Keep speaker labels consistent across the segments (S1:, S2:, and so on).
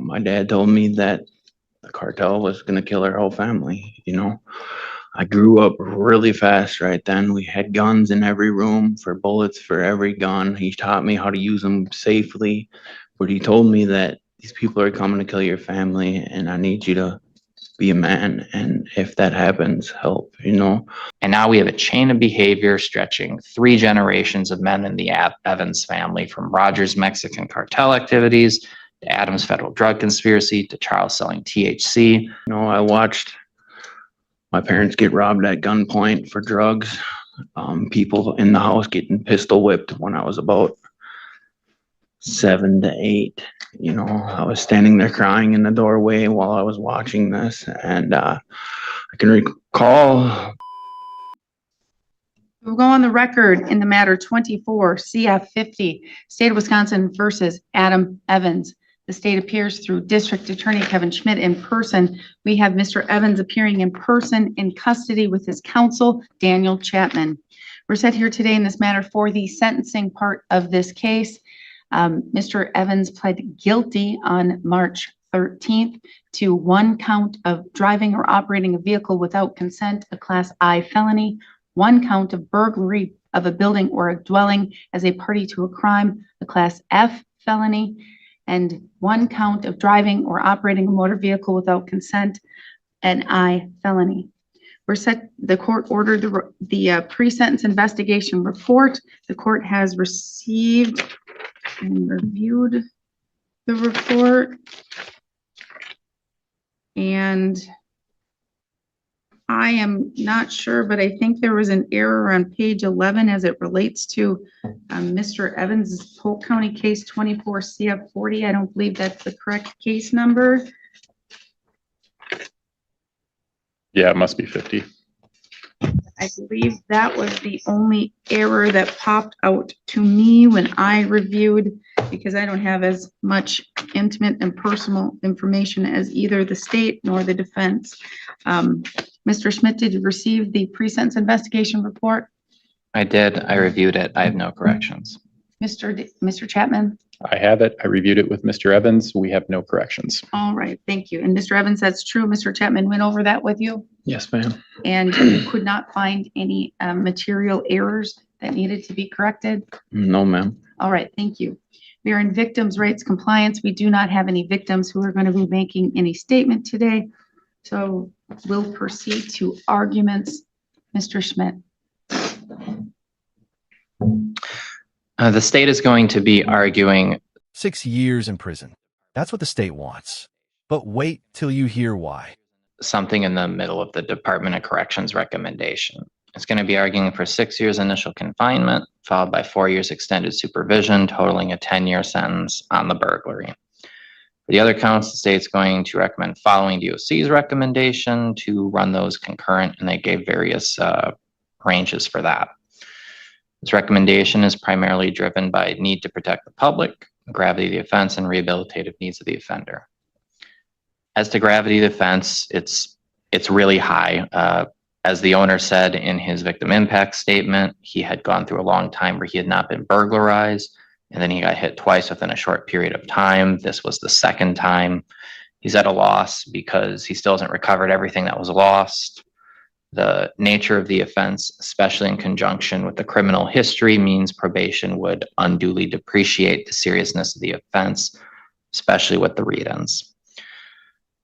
S1: My dad told me that the cartel was going to kill our whole family. I grew up really fast right then. We had guns in every room, for bullets for every gun. He taught me how to use them safely, but he told me that these people are coming to kill your family, and I need you to be a man. And if that happens, help.
S2: And now we have a chain of behavior stretching 3 generations of men in the Evans family, from Rogers' Mexican cartel activities to Adam's federal drug conspiracy to Charles selling THC.
S1: I watched my parents get robbed at gunpoint for drugs. People in the house getting pistol whipped when I was about 7 to 8. I was standing there crying in the doorway while I was watching this, and I can recall.
S3: We'll go on the record in the matter 24 CF 50, State of Wisconsin versus Adam Evans. The state appears through District Attorney Kevin Schmidt in person. We have Mr. Evans appearing in person in custody with his counsel, Daniel Chapman. We're set here today in this matter for the sentencing part of this case. Mr. Evans pled guilty on March 13th to 1 count of driving or operating a vehicle without consent, a Class I felony, 1 count of burglary of a building or a dwelling as a party to a crime, a Class F felony, and 1 count of driving or operating a motor vehicle without consent, an I felony. The court ordered the pre-sentence investigation report. The court has received and reviewed the report. And I am not sure, but I think there was an error on page 11 as it relates to Mr. Evans' Polk County case 24 CF 40. I don't believe that's the correct case number.
S4: Yeah, it must be 50.
S3: I believe that was the only error that popped out to me when I reviewed, because I don't have as much intimate and personal information as either the state nor the defense. Mr. Schmidt, did you receive the pre-sentence investigation report?
S2: I did. I reviewed it. I have no corrections.
S3: Mr. Chapman?
S4: I have it. I reviewed it with Mr. Evans. We have no corrections.
S3: All right, thank you. And Mr. Evans, that's true. Mr. Chapman went over that with you?
S1: Yes, ma'am.
S3: And you could not find any material errors that needed to be corrected?
S1: No, ma'am.
S3: All right, thank you. We are in victims' rights compliance. We do not have any victims who are going to be making any statement today. So we'll proceed to arguments. Mr. Schmidt.
S2: The state is going to be arguing
S5: 6 years in prison. That's what the state wants. But wait till you hear why.
S2: something in the middle of the Department of Corrections recommendation. It's going to be arguing for 6 years initial confinement, followed by 4 years extended supervision, totaling a 10-year sentence on the burglary. For the other counts, the state's going to recommend following DOC's recommendation to run those concurrent, and they gave various ranges for that. This recommendation is primarily driven by need to protect the public, gravity of the offense, and rehabilitative needs of the offender. As to gravity of the offense, it's really high. As the owner said in his victim impact statement, he had gone through a long time where he had not been burglarized, and then he got hit twice within a short period of time. This was the second time. He's at a loss because he still hasn't recovered everything that was lost. The nature of the offense, especially in conjunction with the criminal history, means probation would unduly depreciate the seriousness of the offense, especially with the read-ins.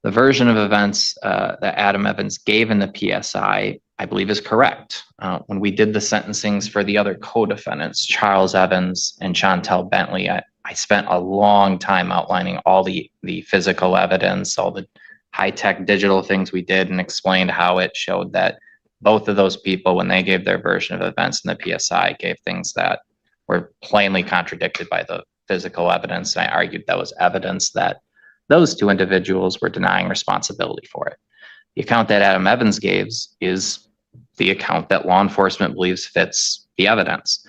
S2: The version of events that Adam Evans gave in the PSI, I believe, is correct. When we did the sentencings for the other co-defendants, Charles Evans and Shantel Bentley, I spent a long time outlining all the physical evidence, all the high-tech digital things we did, and explained how it showed that both of those people, when they gave their version of events in the PSI, gave things that were plainly contradicted by the physical evidence. And I argued that was evidence that those two individuals were denying responsibility for it. The account that Adam Evans gave is the account that law enforcement believes fits the evidence.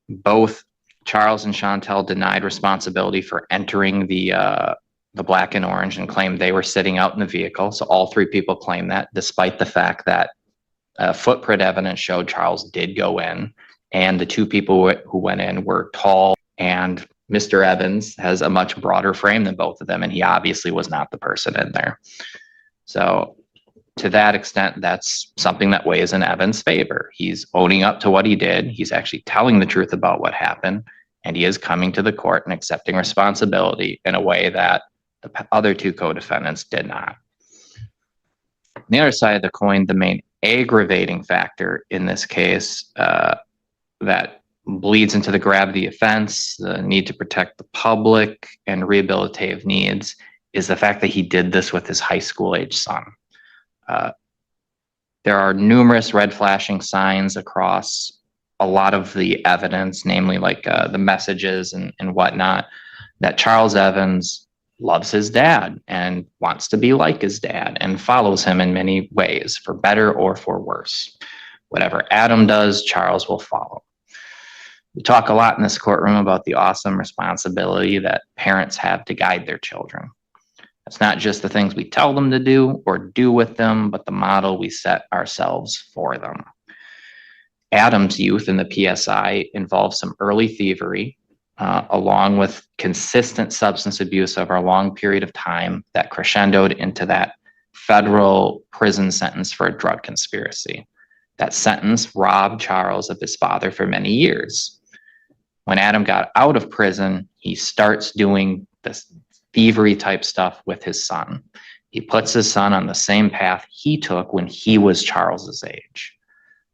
S2: Both Charles and Shantel denied responsibility for entering the black and orange and claimed they were sitting out in the vehicle. So all three people claim that, despite the fact that footprint evidence showed Charles did go in, and the two people who went in were tall and Mr. Evans has a much broader frame than both of them, and he obviously was not the person in there. So to that extent, that's something that weighs in Evans' favor. He's owning up to what he did. He's actually telling the truth about what happened, and he is coming to the court and accepting responsibility in a way that the other two co-defendants did not. On the other side of the coin, the main aggravating factor in this case that bleeds into the gravity offense, the need to protect the public, and rehabilitative needs is the fact that he did this with his high school age son. There are numerous red flashing signs across a lot of the evidence, namely like the messages and whatnot, that Charles Evans loves his dad and wants to be like his dad and follows him in many ways, for better or for worse. Whatever Adam does, Charles will follow. We talk a lot in this courtroom about the awesome responsibility that parents have to guide their children. It's not just the things we tell them to do or do with them, but the model we set ourselves for them. Adam's youth in the PSI involved some early thievery, along with consistent substance abuse over a long period of time that crescendoed into that federal prison sentence for a drug conspiracy. That sentence robbed Charles of his father for many years. When Adam got out of prison, he starts doing this thievery type stuff with his son. He puts his son on the same path he took when he was Charles's age.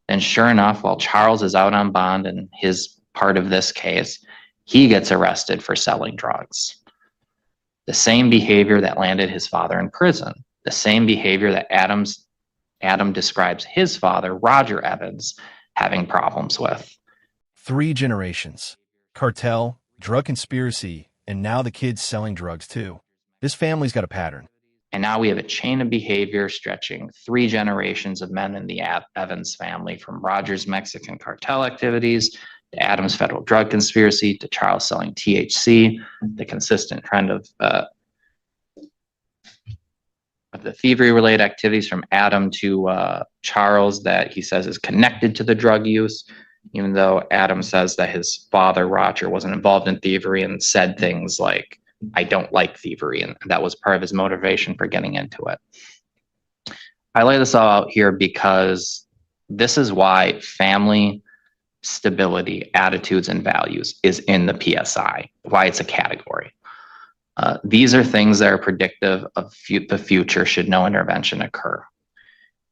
S2: And sure enough, while Charles is out on bond in his part of this case, he gets arrested for selling drugs. The same behavior that landed his father in prison, the same behavior that Adam describes his father, Roger Evans, having problems with.
S5: 3 generations. Cartel, drug conspiracy, and now the kids selling drugs too. This family's got a pattern.
S2: And now we have a chain of behavior stretching 3 generations of men in the Evans family, from Roger's Mexican cartel activities to Adam's federal drug conspiracy to Charles selling THC, the consistent trend of the thievery-related activities from Adam to Charles that he says is connected to the drug use, even though Adam says that his father, Roger, wasn't involved in thievery and said things like, "I don't like thievery," and that was part of his motivation for getting into it. I lay this all out here because this is why family stability, attitudes, and values is in the PSI, why it's a category. These are things that are predictive of the future should no intervention occur.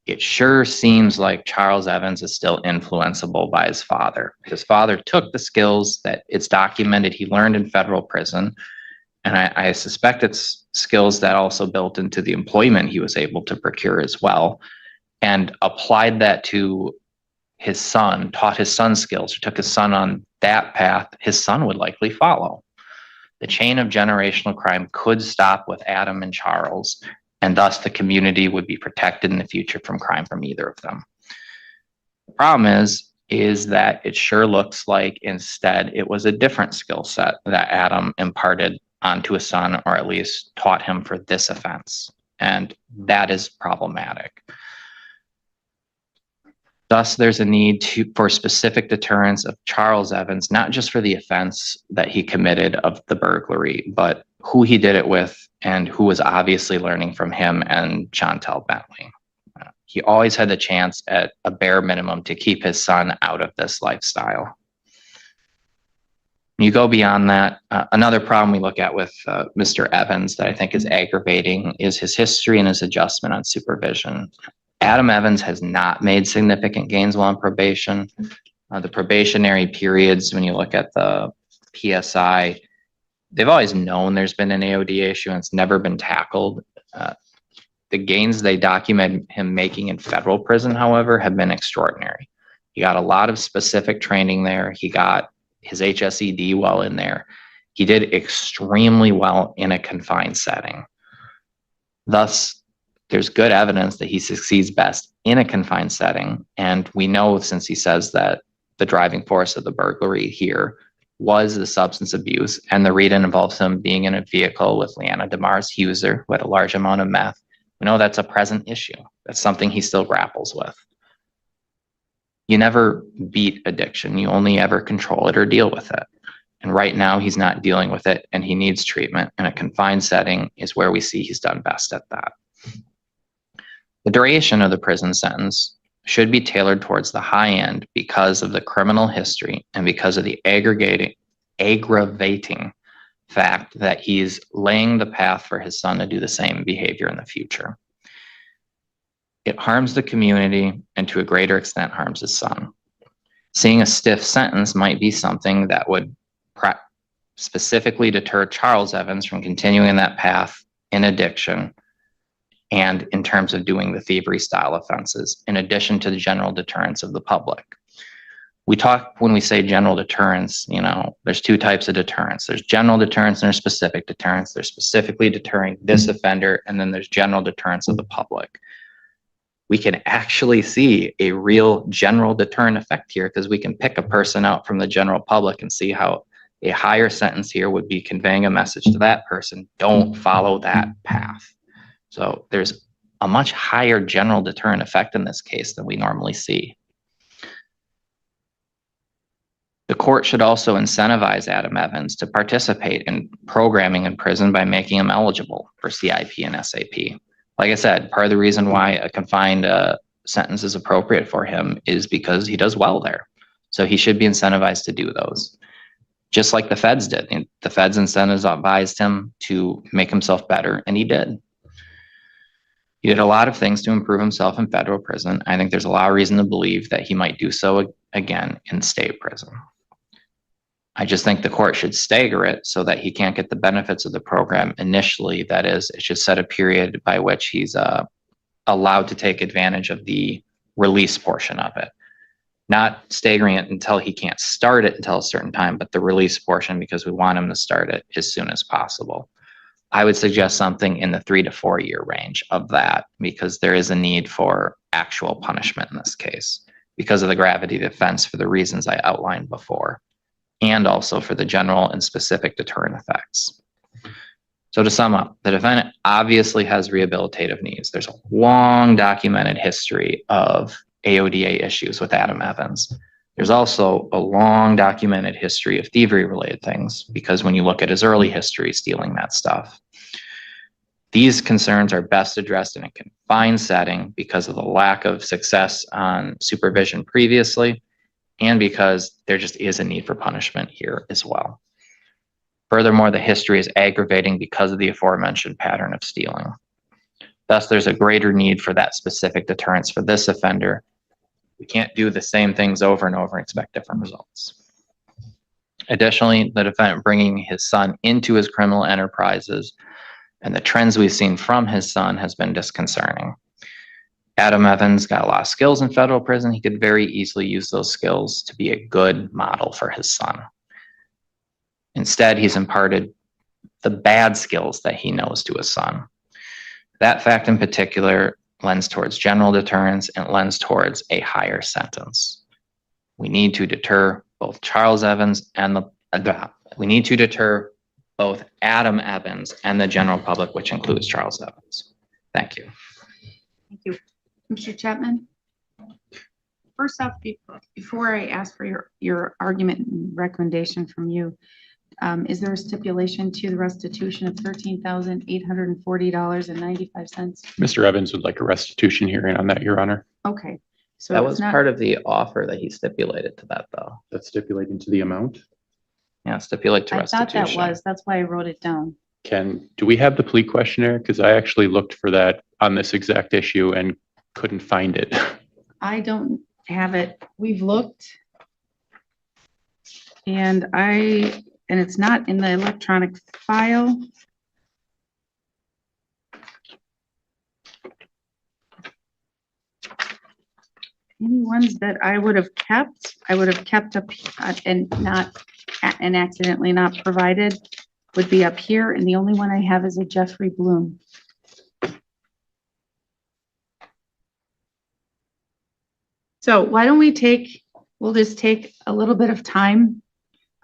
S2: It sure seems like Charles Evans is still influenceable by his father. His father took the skills that it's documented he learned in federal prison, and I suspect it's skills that also built into the employment he was able to procure as well, and applied that to his son, taught his son skills, or took his son on that path, his son would likely follow. The chain of generational crime could stop with Adam and Charles, and thus the community would be protected in the future from crime from either of them. The problem is that it sure looks like instead it was a different skill set that Adam imparted onto his son, or at least taught him for this offense. And that is problematic. Thus, there's a need for specific deterrence of Charles Evans, not just for the offense that he committed of the burglary, but who he did it with and who was obviously learning from him and Shantel Bentley. He always had the chance at a bare minimum to keep his son out of this lifestyle. You go beyond that, another problem we look at with Mr. Evans that I think is aggravating is his history and his adjustment on supervision. Adam Evans has not made significant gains while on probation. The probationary periods, when you look at the PSI, they've always known there's been an AOD issue and it's never been tackled. The gains they document him making in federal prison, however, have been extraordinary. He got a lot of specific training there. He got his HSED while in there. He did extremely well in a confined setting. Thus, there's good evidence that he succeeds best in a confined setting. And we know, since he says that the driving force of the burglary here was the substance abuse, and the read-in involves him being in a vehicle with Leanna DeMar's user who had a large amount of meth. We know that's a present issue. That's something he still grapples with. You never beat addiction. You only ever control it or deal with it. And right now he's not dealing with it and he needs treatment, and a confined setting is where we see he's done best at that. The duration of the prison sentence should be tailored towards the high end because of the criminal history and because of the aggravating fact that he's laying the path for his son to do the same behavior in the future. It harms the community and to a greater extent harms his son. Seeing a stiff sentence might be something that would specifically deter Charles Evans from continuing that path in addiction and in terms of doing the thievery style offenses, in addition to the general deterrence of the public. We talk, when we say general deterrence, there's two types of deterrence. There's general deterrence and there's specific deterrence. There's specifically deterring this offender, and then there's general deterrence of the public. We can actually see a real general deterrent effect here because we can pick a person out from the general public and see how a higher sentence here would be conveying a message to that person: don't follow that path. So there's a much higher general deterrent effect in this case than we normally see. The court should also incentivize Adam Evans to participate in programming in prison by making him eligible for CIP and SAP. Like I said, part of the reason why a confined sentence is appropriate for him is because he does well there. So he should be incentivized to do those. Just like the feds did. The feds incentivized him to make himself better, and he did. He did a lot of things to improve himself in federal prison. I think there's a lot of reason to believe that he might do so again in state prison. I just think the court should stagger it so that he can't get the benefits of the program initially. That is, it should set a period by which he's allowed to take advantage of the release portion of it. Not staggering it until he can't start it until a certain time, but the release portion, because we want him to start it as soon as possible. I would suggest something in the 3 to 4 year range of that, because there is a need for actual punishment in this case because of the gravity of the offense for the reasons I outlined before, and also for the general and specific deterrent effects. So to sum up, the defendant obviously has rehabilitative needs. There's a long documented history of AODA issues with Adam Evans. There's also a long documented history of thievery related things, because when you look at his early history, stealing that stuff. These concerns are best addressed in a confined setting because of the lack of success on supervision previously, and because there just is a need for punishment here as well. Furthermore, the history is aggravating because of the aforementioned pattern of stealing. Thus, there's a greater need for that specific deterrence for this offender. We can't do the same things over and over and expect different results. Additionally, the defendant bringing his son into his criminal enterprises and the trends we've seen from his son has been disconcerting. Adam Evans got a lot of skills in federal prison. He could very easily use those skills to be a good model for his son. Instead, he's imparted the bad skills that he knows to his son. That fact in particular lends towards general deterrence and lends towards a higher sentence. We need to deter both Charles Evans and we need to deter both Adam Evans and the general public, which includes Charles Evans. Thank you.
S3: Thank you. Mr. Chapman? First off, before I ask for your argument and recommendation from you, is there a stipulation to the restitution of $13,840.95?
S4: Mr. Evans would like a restitution hearing on that, Your Honor.
S3: Okay. So
S2: That
S3: it's
S2: was
S3: not
S2: part of the offer that he stipulated to that, though.
S4: That's stipulating to the amount.
S2: Yeah, stipulate to
S3: I thought
S2: restitution.
S3: that was, that's why I wrote it down.
S4: Do we have the plea questionnaire? Because I actually looked for that on this exact issue and couldn't find it.
S3: I don't have it. We've looked. And it's not in the electronic file. Any ones that I would have kept up and accidentally not provided would be up here. And the only one I have is a Jeffrey Bloom. So why don't we'll just take a little bit of time.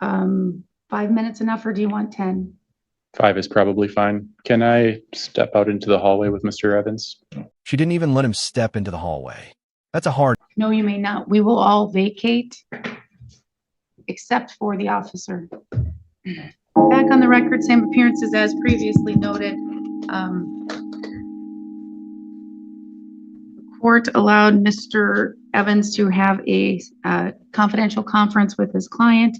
S3: 5 minutes enough, or do you want 10?
S4: 5 is probably fine. Can I step out into the hallway with Mr. Evans?
S5: She didn't even let him step into the hallway. That's a hard.
S3: No, you may not. We will all vacate except for the officer. Back on the record, same appearances as previously noted. The court allowed Mr. Evans to have a confidential conference with his client.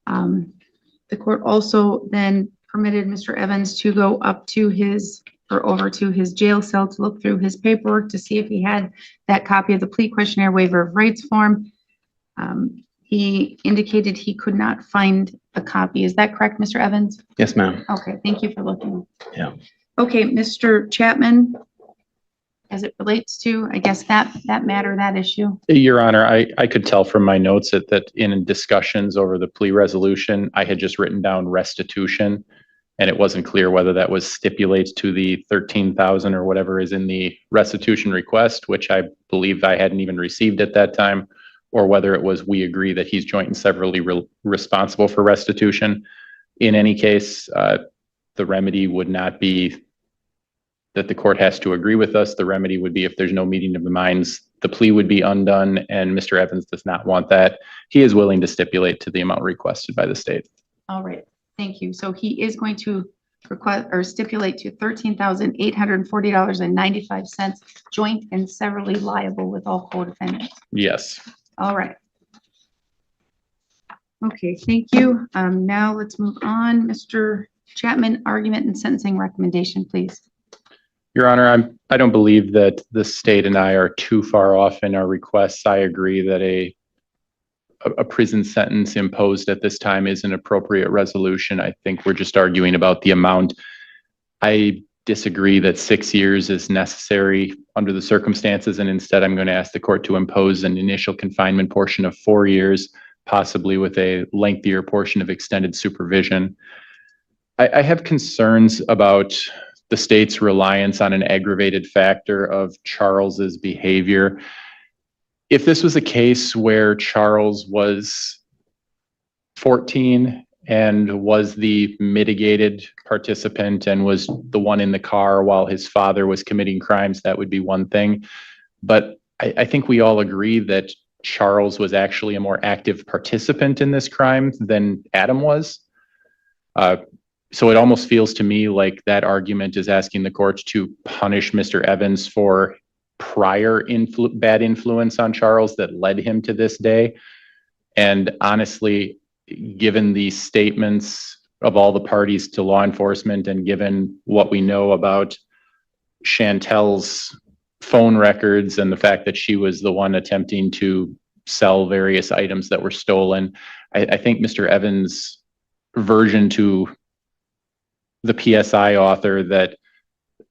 S3: The court also then permitted Mr. Evans to go up to his, or over to his jail cell to look through his paperwork to see if he had that copy of the plea questionnaire waiver of rights form. He indicated he could not find a copy. Is that correct, Mr. Evans?
S1: Yes, ma'am.
S3: Okay, thank you for looking.
S1: Yeah.
S3: Okay, Mr. Chapman, as it relates to, I guess, that matter, that issue.
S4: Your Honor, I could tell from my notes that in discussions over the plea resolution, I had just written down restitution, and it wasn't clear whether that was stipulates to the 13,000 or whatever is in the restitution request, which I believe I hadn't even received at that time, or whether it was we agree that he's joint and severally responsible for restitution. In any case, the remedy would not be that the court has to agree with us. The remedy would be if there's no meeting of the minds, the plea would be undone, and Mr. Evans does not want that. He is willing to stipulate to the amount requested by the state.
S3: All right, thank you. So he is going to request or stipulate to $13,840.95 joint and severally liable with all co-defendants.
S4: Yes.
S3: All right. Okay, thank you. Now let's move on. Mr. Chapman, argument and sentencing recommendation, please.
S4: Your Honor, I don't believe that the state and I are too far off in our requests. I agree that a prison sentence imposed at this time is an appropriate resolution. I think we're just arguing about the amount. I disagree that 6 years is necessary under the circumstances, and instead I'm going to ask the court to impose an initial confinement portion of 4 years, possibly with a lengthier portion of extended supervision. I have concerns about the state's reliance on an aggravated factor of Charles's behavior. If this was a case where Charles was 14 and was the mitigated participant and was the one in the car while his father was committing crimes, that would be one thing. But I think we all agree that Charles was actually a more active participant in this crime than Adam was. So it almost feels to me like that argument is asking the courts to punish Mr. Evans for prior bad influence on Charles that led him to this day. And honestly, given the statements of all the parties to law enforcement and given what we know about Shantel's phone records and the fact that she was the one attempting to sell various items that were stolen, I think Mr. Evans' version to the PSI author that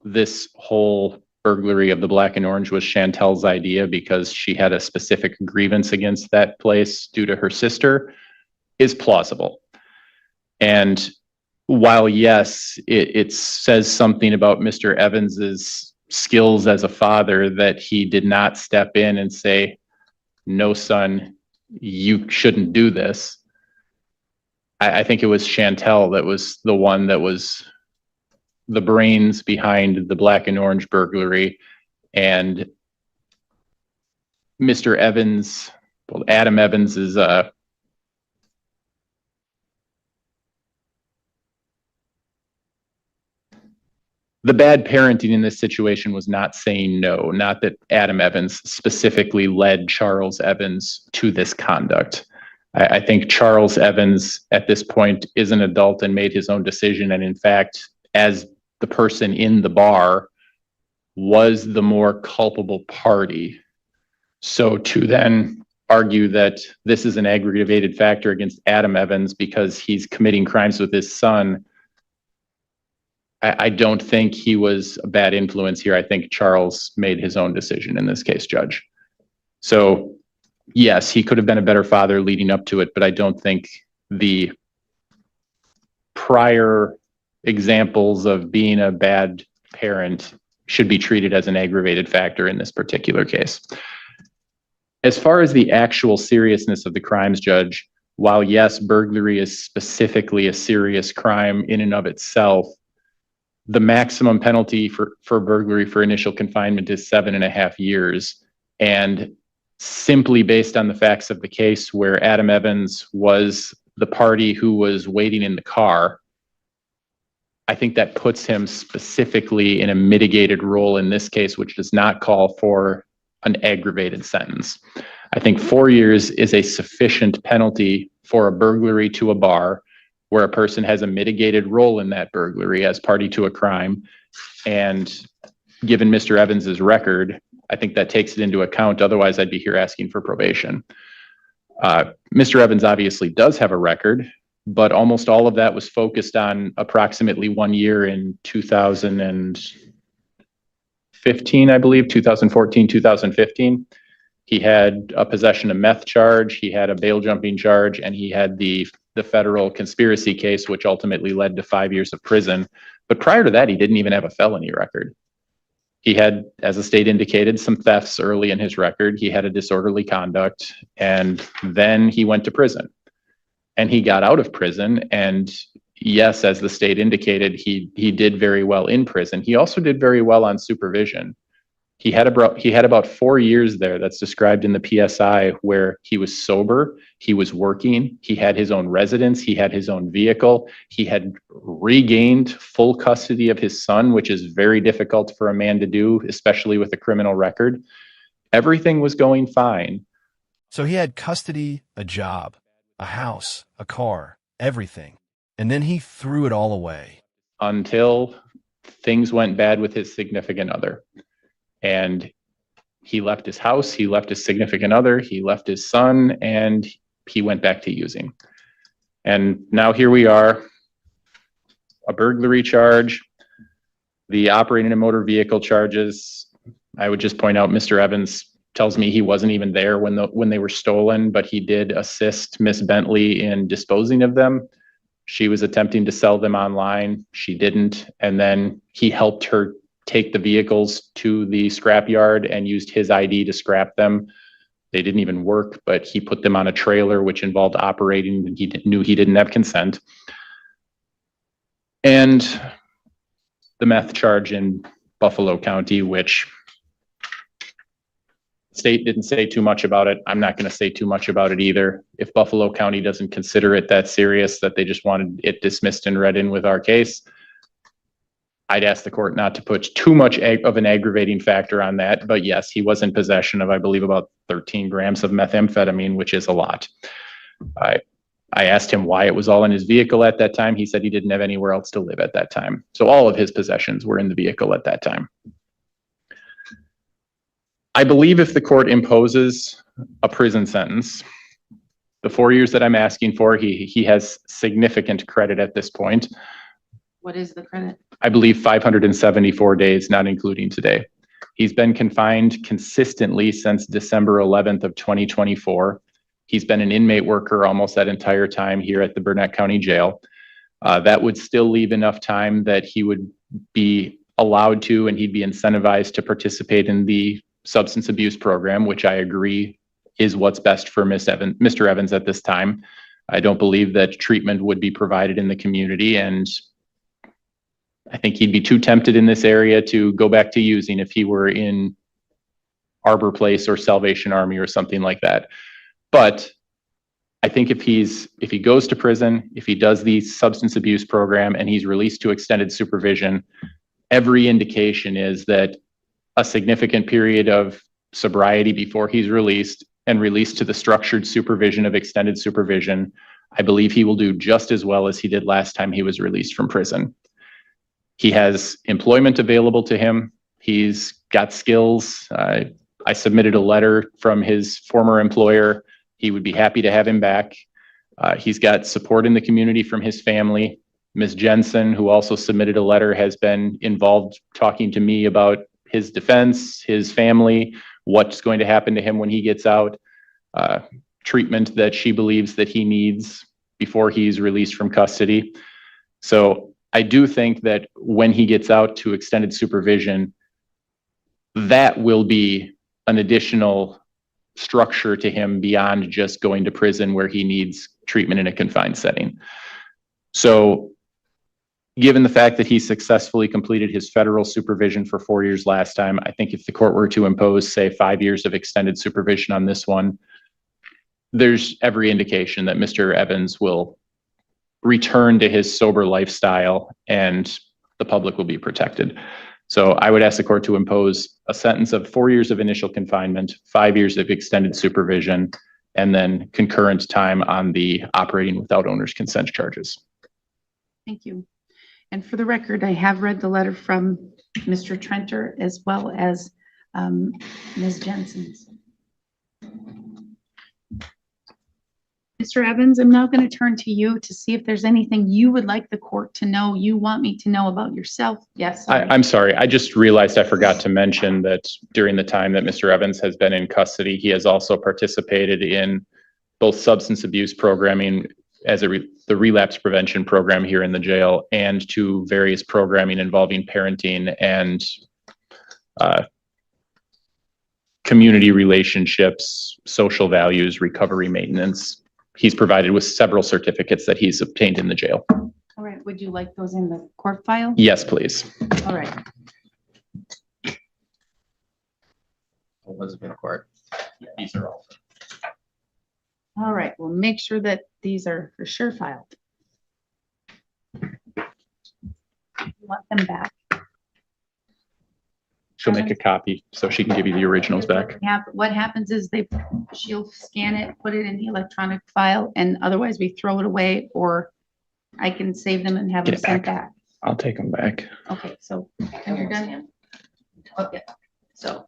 S4: this whole burglary of the Black and Orange was Shantel's idea because she had a specific grievance against that place due to her sister is plausible. And while yes, it says something about Mr. Evans's skills as a father that he did not step in and say, no, son, you shouldn't do this. I think it was Shantel that was the one that was the brains behind the Black and Orange burglary. And Mr. Evans, well, Adam Evans is the bad parenting in this situation was not saying no, not that Adam Evans specifically led Charles Evans to this conduct. I think Charles Evans at this point is an adult and made his own decision. And in fact, as the person in the bar was the more culpable party. So to then argue that this is an aggravated factor against Adam Evans because he's committing crimes with his son, I don't think he was a bad influence here. I think Charles made his own decision in this case, Judge. So yes, he could have been a better father leading up to it, but I don't think the prior examples of being a bad parent should be treated as an aggravated factor in this particular case. As far as the actual seriousness of the crimes, Judge, while yes, burglary is specifically a serious crime in and of itself, the maximum penalty for burglary for initial confinement is 7.5 years. And simply based on the facts of the case where Adam Evans was the party who was waiting in the car, I think that puts him specifically in a mitigated role in this case, which does not call for an aggravated sentence. I think 4 years is a sufficient penalty for a burglary to a bar where a person has a mitigated role in that burglary as party to a crime. And given Mr. Evans's record, I think that takes it into account. Otherwise, I'd be here asking for probation. Mr. Evans obviously does have a record, but almost all of that was focused on approximately 1 year in 2015, I believe, 2014, 2015. He had a possession of meth charge, he had a bail jumping charge, and he had the federal conspiracy case, which ultimately led to 5 years of prison. But prior to that, he didn't even have a felony record. He had, as the state indicated, some thefts early in his record. He had a disorderly conduct, and then he went to prison. And he got out of prison, and yes, as the state indicated, he did very well in prison. He also did very well on supervision. He had about 4 years there that's described in the PSI where he was sober, he was working, he had his own residence, he had his own vehicle, he had regained full custody of his son, which is very difficult for a man to do, especially with a criminal record. Everything was going fine.
S5: So he had custody, a job, a house, a car, everything. And then he threw it all away.
S4: Until things went bad with his significant other. And he left his house, he left his significant other, he left his son, and he went back to using. And now here we are, a burglary charge, the operating a motor vehicle charges. I would just point out Mr. Evans tells me he wasn't even there when they were stolen, but he did assist Miss Bentley in disposing of them. She was attempting to sell them online. She didn't. And then he helped her take the vehicles to the scrap yard and used his ID to scrap them. They didn't even work, but he put them on a trailer, which involved operating, and he knew he didn't have consent. And the meth charge in Buffalo County, which the state didn't say too much about it. I'm not going to say too much about it either. If Buffalo County doesn't consider it that serious, that they just wanted it dismissed and read in with our case, I'd ask the court not to put too much of an aggravating factor on that. But yes, he was in possession of, I believe, about 13 grams of methamphetamine, which is a lot. I asked him why it was all in his vehicle at that time. He said he didn't have anywhere else to live at that time. So all of his possessions were in the vehicle at that time. I believe if the court imposes a prison sentence, the 4 years that I'm asking for, he has significant credit at this point.
S3: What is the credit?
S4: I believe 574 days, not including today. He's been confined consistently since December 11th of 2024. He's been an inmate worker almost that entire time here at the Burnett County Jail. That would still leave enough time that he would be allowed to, and he'd be incentivized to participate in the substance abuse program, which I agree is what's best for Mr. Evans at this time. I don't believe that treatment would be provided in the community, and I think he'd be too tempted in this area to go back to using if he were in Arbor Place or Salvation Army or something like that. But I think if he goes to prison, if he does the substance abuse program and he's released to extended supervision, every indication is that a significant period of sobriety before he's released and released to the structured supervision of extended supervision, I believe he will do just as well as he did last time he was released from prison. He has employment available to him. He's got skills. I submitted a letter from his former employer. He would be happy to have him back. He's got support in the community from his family. Ms. Jensen, who also submitted a letter, has been involved talking to me about his defense, his family, what's going to happen to him when he gets out, treatment that she believes that he needs before he's released from custody. So I do think that when he gets out to extended supervision, that will be an additional structure to him beyond just going to prison where he needs treatment in a confined setting. So given the fact that he successfully completed his federal supervision for 4 years last time, I think if the court were to impose, say, 5 years of extended supervision on this one, there's every indication that Mr. Evans will return to his sober lifestyle and the public will be protected. So I would ask the court to impose a sentence of 4 years of initial confinement, 5 years of extended supervision, and then concurrent time on the operating without owner's consent charges.
S3: Thank you. And for the record, I have read the letter from Mr. Trenter as well as Ms. Jensen's. Mr. Evans, I'm now going to turn to you to see if there's anything you would like the court to know, you want me to know about yourself. Yes.
S4: I'm sorry. I just realized I forgot to mention that during the time that Mr. Evans has been in custody, he has also participated in both substance abuse programming as the relapse prevention program here in the jail and to various programming involving parenting and community relationships, social values, recovery maintenance. He's provided with several certificates that he's obtained in the jail.
S3: All right. Would you like those in the court file?
S4: Yes, please.
S3: All right.
S2: Elizabeth Court. These are all.
S3: All right. We'll make sure that these are for sure filed. You want them back?
S4: She'll make a copy so she can give you the originals back.
S3: What happens is she'll scan it, put it in the electronic file, and otherwise we throw it away, or I can save them and have them
S1: Get it
S3: sent
S1: back.
S3: back.
S1: I'll take them back.
S3: Okay, so, and you're done? Okay, so,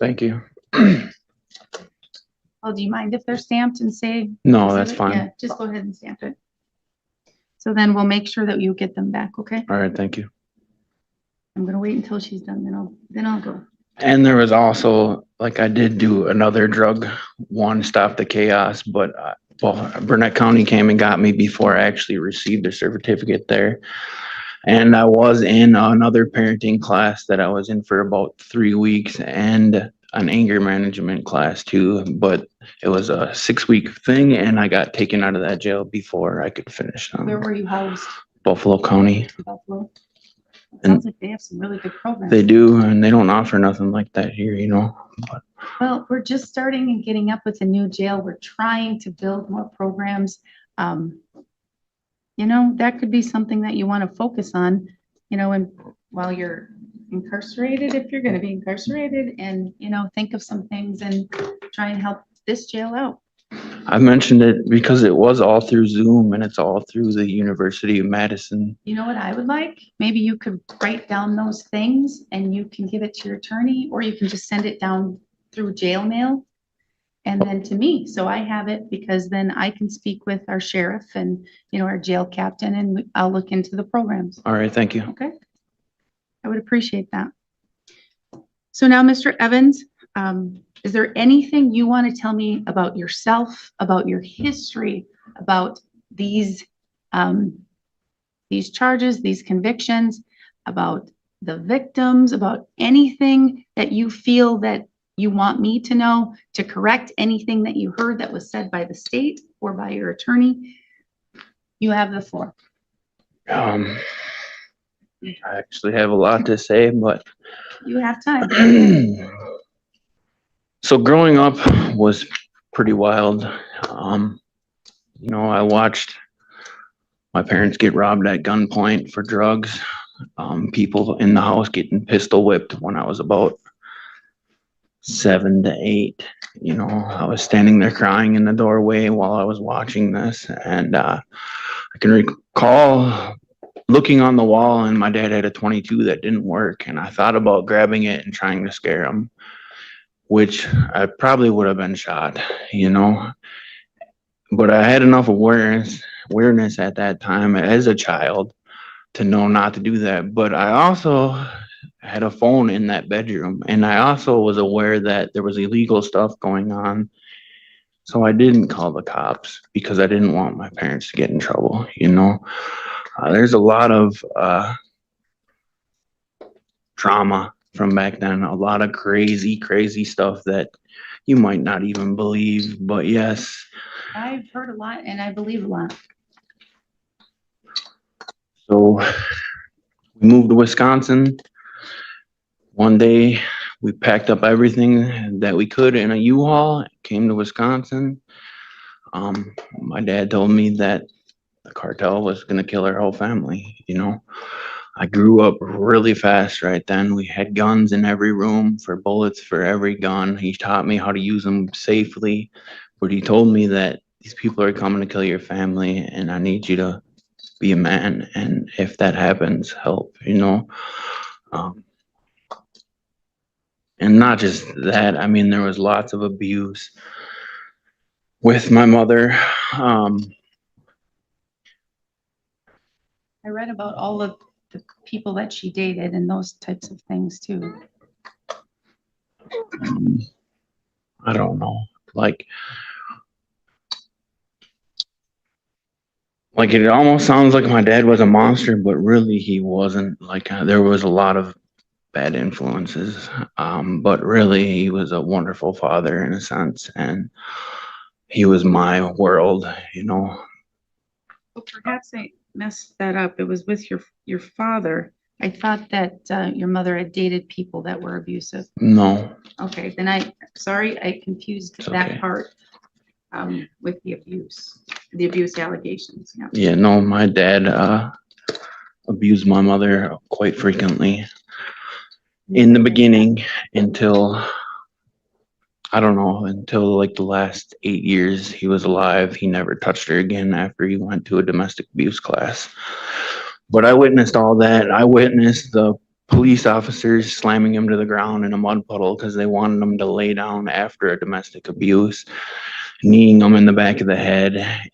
S1: Thank you.
S3: oh, do you mind if they're stamped and say?
S1: No, that's fine.
S3: Yeah, just go ahead and stamp it. So then we'll make sure that you get them back, okay?
S1: All right, thank you.
S3: I'm gonna wait until she's done, then I'll go.
S1: And there was also, like, I did do another drug, one, Stop the Chaos, but well, Burnett County came and got me before I actually received the certificate there. And I was in another parenting class that I was in for about 3 weeks and an anger management class too, but it was a 6-week thing and I got taken out of that jail before I could finish them.
S3: Where were you housed?
S1: Buffalo County.
S3: Buffalo?
S1: And
S3: Sounds like they have some really good programs.
S1: They do, and they don't offer nothing like that here, you know. But
S3: Well, we're just starting and getting up with a new jail. We're trying to build more programs. You know, that could be something that you want to focus on, you know, and while you're incarcerated, if you're going to be incarcerated, and, you know, think of some things and try and help this jail out.
S1: I mentioned it because it was all through Zoom and it's all through the University of Madison.
S3: You know what I would like? Maybe you could write down those things and you can give it to your attorney, or you can just send it down through jail mail and then to me. So I have it, because then I can speak with our sheriff and, you know, our jail captain, and I'll look into the programs.
S1: All right, thank you.
S3: Okay. I would appreciate that. So now, Mr. Evans, is there anything you want to tell me about yourself, about your history, about these charges, these convictions, about the victims, about anything that you feel that you want me to know, to correct anything that you heard that was said by the state or by your attorney? You have the floor.
S1: I actually have a lot to say, but
S3: You have time.
S1: so growing up was pretty wild. You know, I watched my parents get robbed at gunpoint for drugs. People in the house getting pistol whipped when I was about 7 to 8. You know, I was standing there crying in the doorway while I was watching this, and I can recall looking on the wall, and my dad had a 22 that didn't work, and I thought about grabbing it and trying to scare him, which I probably would have been shot, you know. But I had enough awareness at that time as a child to know not to do that. But I also had a phone in that bedroom, and I also was aware that there was illegal stuff going on. So I didn't call the cops because I didn't want my parents to get in trouble, you know. There's a lot of trauma from back then, a lot of crazy stuff that you might not even believe, but yes.
S3: I've heard a lot and I believe a lot.
S1: So we moved to Wisconsin. One day we packed up everything that we could in a U-Haul, came to Wisconsin. My dad told me that the cartel was gonna kill our whole family, you know? I grew up really fast right then. We had guns in every room for bullets for every gun. He taught me how to use them safely, but he told me that these people are coming to kill your family and I need you to be a man. And if that happens, help, you know? And not just that, I mean, there was lots of abuse with my mother.
S3: I read about all of the people that she dated and those types of things too.
S1: I don't know, like it almost sounds like my dad was a monster, but really he wasn't. Like there was a lot of bad influences, but really he was a wonderful father in a sense, and he was my world, you know.
S3: Well, perhaps I messed that up. It was with your father. I thought that your mother had dated people that were abusive.
S1: No,
S3: Okay, then sorry, I confused
S1: It's
S3: that
S1: okay.
S3: part with the abuse allegations. Yeah.
S1: yeah, no, my dad abused my mother quite frequently in the beginning until I don't know, until like the last 8 years he was alive. He never touched her again after he went to a domestic abuse class. But I witnessed all that. I witnessed the police officers slamming him to the ground in a mud puddle because they wanted him to lay down after a domestic abuse, kneeing him in the back of the head.